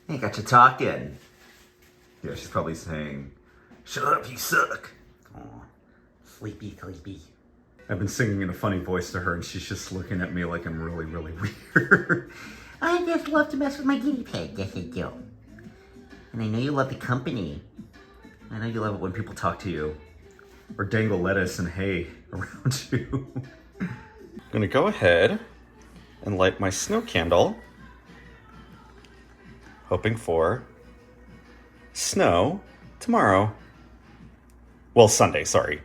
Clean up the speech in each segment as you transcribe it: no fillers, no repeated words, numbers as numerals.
Hey, got you talking. Yeah, she's probably saying, "Shut up, you suck." Aw, sleepy. I've been singing in a funny voice to her, and she's just looking at me like I'm really, really weird. I just love to mess with my guinea pig. Yes, I do. And I know you love the company. I know you love it when people talk to you or dangle lettuce and hay around you. I'm gonna go ahead and light my snow candle, hoping for snow tomorrow. Well, Sunday, sorry.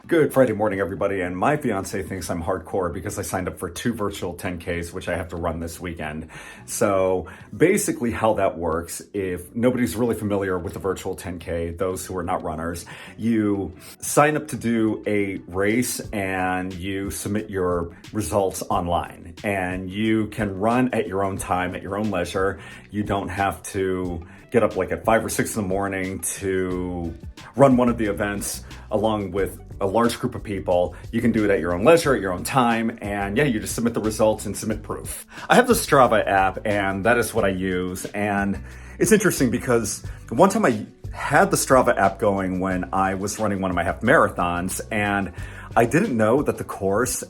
Good Friday morning, everybody, and my fiance thinks I'm hardcore because I signed up for 2 virtual 10Ks, which I have to run this weekend. So basically how that works, if nobody's really familiar with the virtual 10K, those who are not runners, you sign up to do a race and you submit your results online. And you can run at your own time, at your own leisure. You don't have to get up like at 5 or 6 in the morning to run one of the events along with a large group of people. You can do it at your own leisure, at your own time, and yeah, you just submit the results and submit proof. I have the Strava app, and that is what I use, and it's interesting because one time I had the Strava app going when I was running one of my half marathons, and I didn't know that the course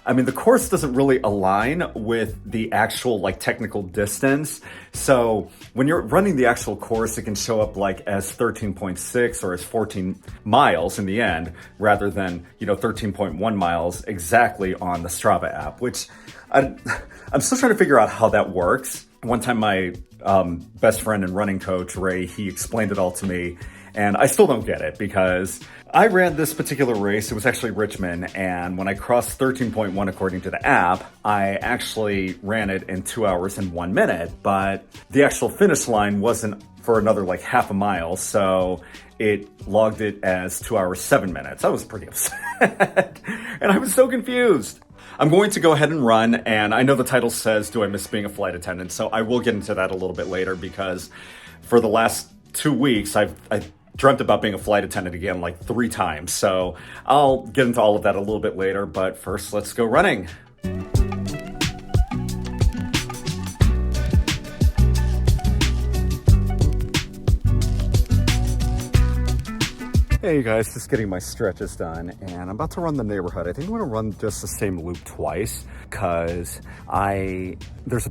the course doesn't really align with the actual like technical distance. So when you're running the actual course, it can show up like as 13.6 or as 14 miles in the end, rather than, 13.1 miles exactly on the Strava app, which I'm still trying to figure out how that works. One time my best friend and running coach, Ray, he explained it all to me. And I still don't get it because I ran this particular race. It was actually Richmond. And when I crossed 13.1 according to the app, I actually ran it in 2 hours and 1 minute. But the actual finish line wasn't for another like half a mile. So it logged it as 2 hours, 7 minutes. I was pretty upset. And I was so confused. I'm going to go ahead and run. And I know the title says, "Do I miss being a flight attendant?" So I will get into that a little bit later because for the last 2 weeks, I've dreamt about being a flight attendant again like 3 times. So I'll get into all of that a little bit later, but first let's go running. Hey you guys, just getting my stretches done and I'm about to run the neighborhood. I think I'm gonna run just the same loop twice because there's a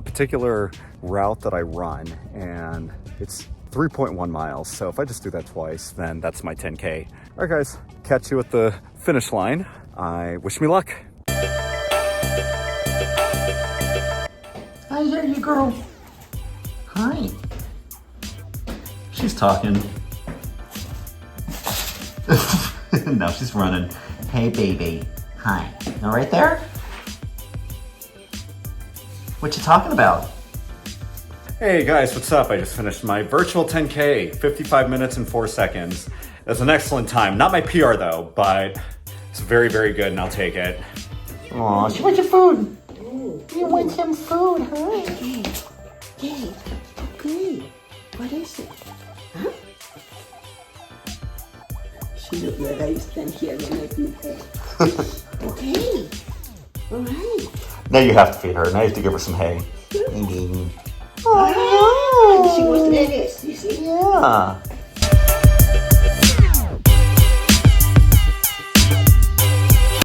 particular route that I run and it's 3.1 miles. So if I just do that twice, then that's my 10K. All right, guys, catch you at the finish line. I wish me luck. I hear you, girl. Hi. She's talking. Now she's running. Hey, baby. Hi. Now right there? What you talking about? Hey guys, what's up? I just finished my virtual 10K, 55 minutes and 4 seconds. That's an excellent time. Not my PR though, but it's very, very good and I'll take it. Aw, she wants your food. You want some food, huh? Hey, okay. What is it? Huh? She looked like I stand here when I feed her. Okay. All right. Now you have to feed her. Now you have to give her some hay. Oh, she wants lettuce, you see? Yeah.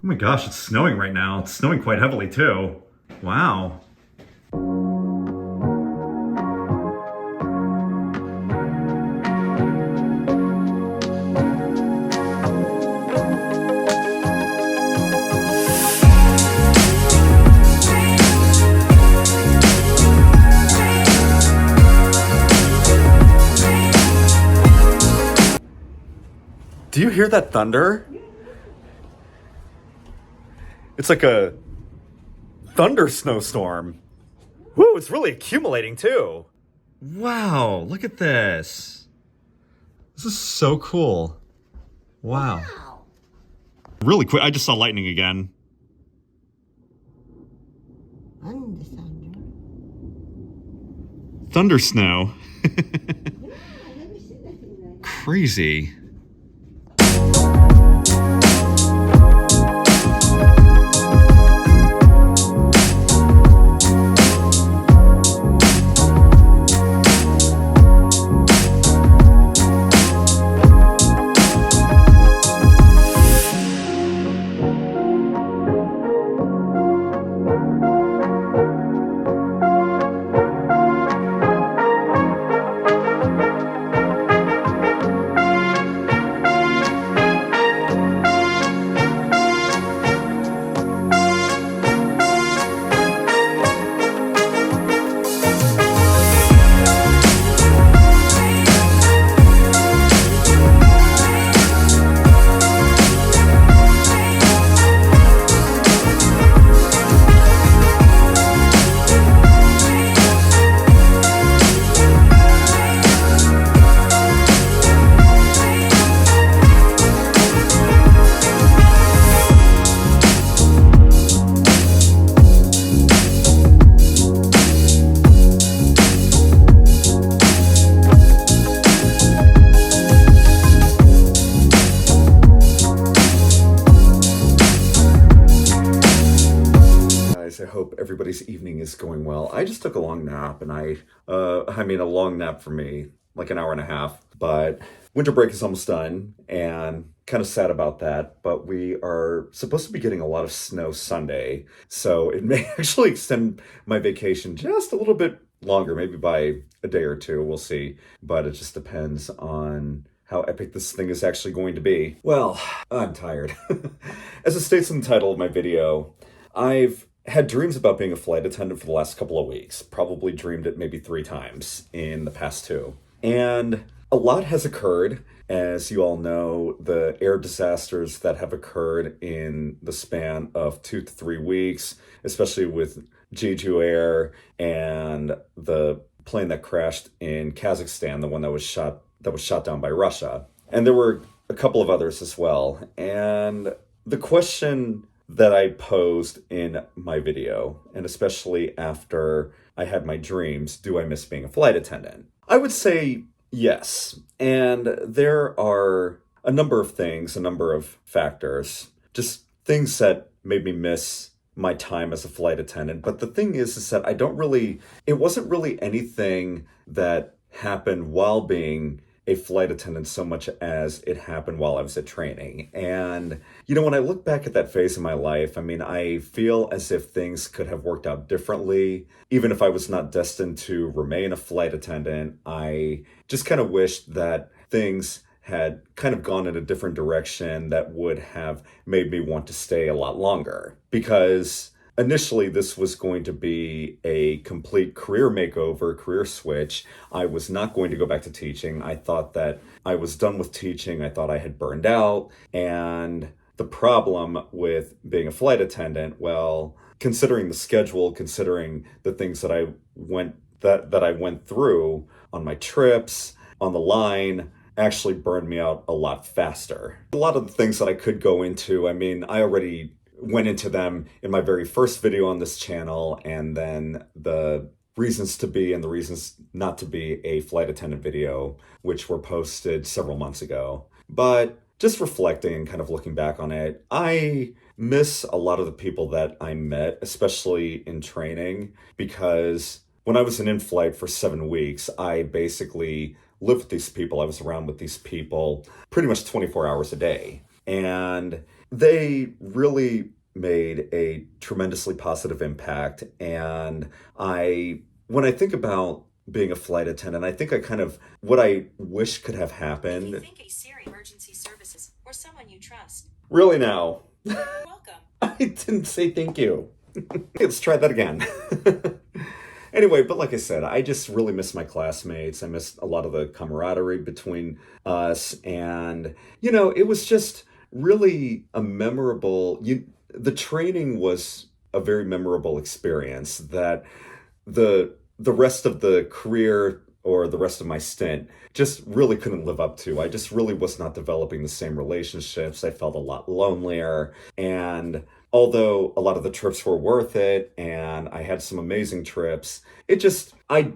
Oh my gosh, it's snowing right now. It's snowing quite heavily too. Wow. Do you hear that thunder? It's like a thunder snowstorm. Woo, it's really accumulating too. Wow, look at this. This is so cool. Wow. Really quick, I just saw lightning again. Thunder, thunder. Thundersnow. Yeah, I've never seen nothing like that. Crazy. I hope everybody's evening is going well. I just took a long nap, and I mean a long nap for me, like an hour and a half. But winter break is almost done, and kind of sad about that. But we are supposed to be getting a lot of snow Sunday, so it may actually extend my vacation just a little bit longer, maybe by a day or two. We'll see. But it just depends on how epic this thing is actually going to be. Well, I'm tired. As it states in the title of my video, I've had dreams about being a flight attendant for the last couple of weeks. Probably dreamed it maybe 3 times in the past 2. And a lot has occurred. As you all know, the air disasters that have occurred in the span of 2 to 3 weeks, especially with Jeju Air and the plane that crashed in Kazakhstan, the one that was shot down by Russia. And there were a couple of others as well. And the question that I posed in my video, and especially after I had my dreams, do I miss being a flight attendant? I would say yes. And there are a number of things, a number of factors, just things that made me miss my time as a flight attendant. But the thing is that it wasn't really anything that happened while being a flight attendant so much as it happened while I was at training. And, when I look back at that phase of my life, I mean, I feel as if things could have worked out differently. Even if I was not destined to remain a flight attendant, I just kind of wished that things had kind of gone in a different direction that would have made me want to stay a lot longer. Because initially, this was going to be a complete career makeover, career switch. I was not going to go back to teaching. I thought that I was done with teaching. I thought I had burned out. And the problem with being a flight attendant, well, considering the schedule, considering the things that I went through on my trips, on the line, actually burned me out a lot faster. A lot of the things that I could go into, I mean, I already went into them in my very first video on this channel, and then the reasons to be and the reasons not to be a flight attendant video, which were posted several months ago. But just reflecting and kind of looking back on it, I miss a lot of the people that I met, especially in training, because when I was in flight for 7 weeks, I basically lived with these people. I was around with these people pretty much 24 hours a day. And they really made a tremendously positive impact. And when I think about being a flight attendant, I think what I wish could have happened. If you think a Siri emergency services or someone you trust. Really now? Welcome. I didn't say thank you. Let's try that again. Anyway, but like I said, I just really miss my classmates. I miss a lot of the camaraderie between us. And, it was just really a the training was a very memorable experience that the rest of the career or the rest of my stint just really couldn't live up to. I just really was not developing the same relationships. I felt a lot lonelier. And although a lot of the trips were worth it and I had some amazing trips, I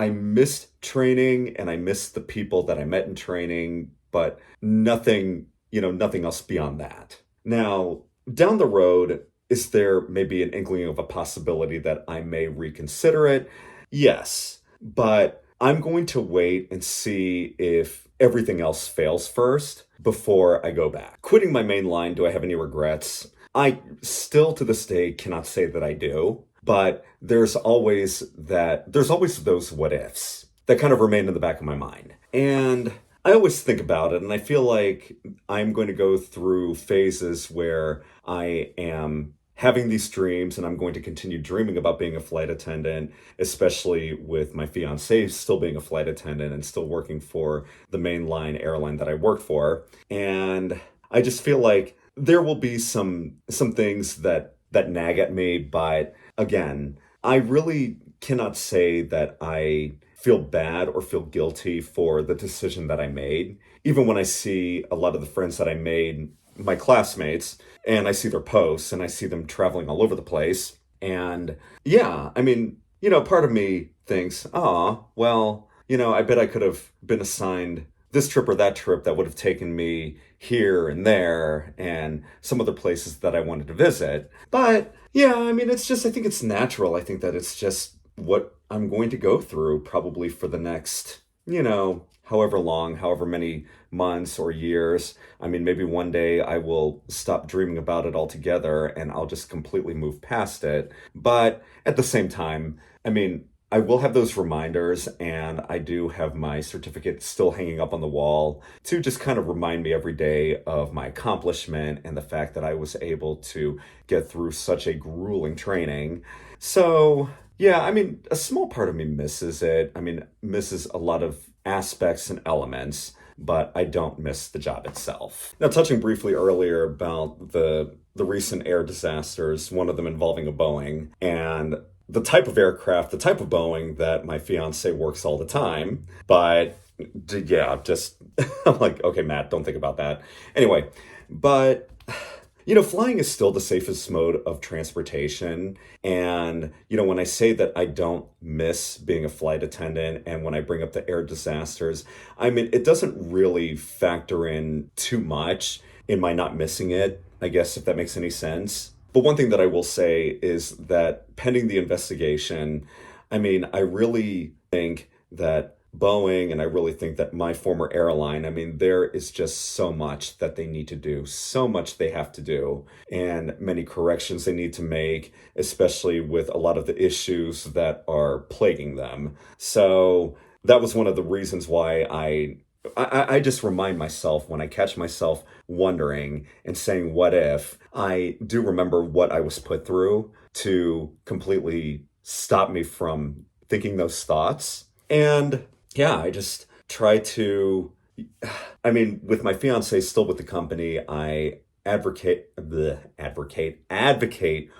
missed training and I missed the people that I met in training, but nothing else beyond that. Now, down the road, is there maybe an inkling of a possibility that I may reconsider it? Yes, but I'm going to wait and see if everything else fails first before I go back. Quitting my main line, do I have any regrets? I still to this day cannot say that I do, but there's always those what ifs that kind of remain in the back of my mind. And I always think about it, and I feel like I'm going to go through phases where I am having these dreams and I'm going to continue dreaming about being a flight attendant, especially with my fiance still being a flight attendant and still working for the mainline airline that I work for. And I just feel like there will be some things that nag at me, but again, I really cannot say that I feel bad or feel guilty for the decision that I made. Even when I see a lot of the friends that I made, my classmates, and I see their posts and I see them traveling all over the place. And yeah, I mean, part of me thinks, I bet I could have been assigned this trip or that trip that would have taken me here and there and some other places that I wanted to visit. But yeah, I mean, I think it's natural. I think that it's just what I'm going to go through probably for the next, however many months or years. I mean, maybe one day I will stop dreaming about it altogether and I'll just completely move past it. But at the same time, I mean, I will have those reminders, and I do have my certificate still hanging up on the wall to just kind of remind me every day of my accomplishment and the fact that I was able to get through such a grueling training. So yeah, I mean, a small part of me misses it. I mean, misses a lot of aspects and elements, but I don't miss the job itself. Now, touching briefly earlier about the recent air disasters, one of them involving a Boeing, and the type of aircraft, the type of Boeing that my fiance works all the time. But yeah, I'm like, okay, Matt, don't think about that. Anyway, but flying is still the safest mode of transportation. And, when I say that I don't miss being a flight attendant and when I bring up the air disasters, I mean, it doesn't really factor in too much in my not missing it, I guess, if that makes any sense. But one thing that I will say is that pending the investigation, I mean, I really think that Boeing, and I really think that my former airline, I mean, there is just so much that they need to do, so much they have to do, and many corrections they need to make, especially with a lot of the issues that are plaguing them. So that was one of the reasons why I just remind myself when I catch myself wondering and saying, what if? I do remember what I was put through to completely stop me from thinking those thoughts. And yeah, I just try to, with my fiance still with the company, I advocate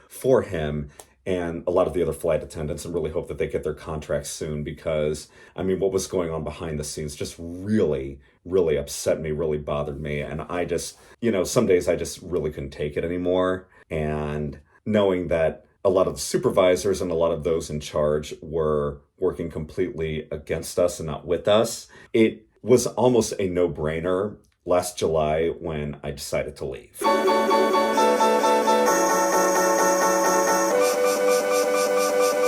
for him and a lot of the other flight attendants, and really hope that they get their contracts soon, because what was going on behind the scenes just really, really upset me, really bothered me. And I just, some days I just really couldn't take it anymore. And knowing that a lot of the supervisors and a lot of those in charge were working completely against us and not with us, it was almost a no-brainer last July when I decided to leave.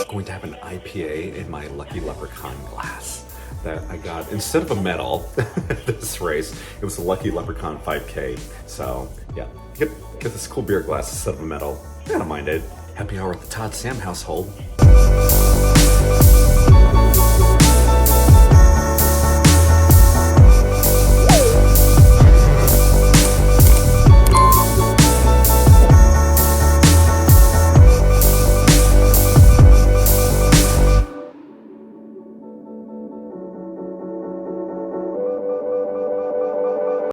Going to have an IPA in my Lucky Leprechaun glass. that I got instead of a medal this race. It was a Lucky Leprechaun 5K. So yeah, get this cool beer glass instead of a medal. I don't mind it. Happy hour at the Todd Sam household.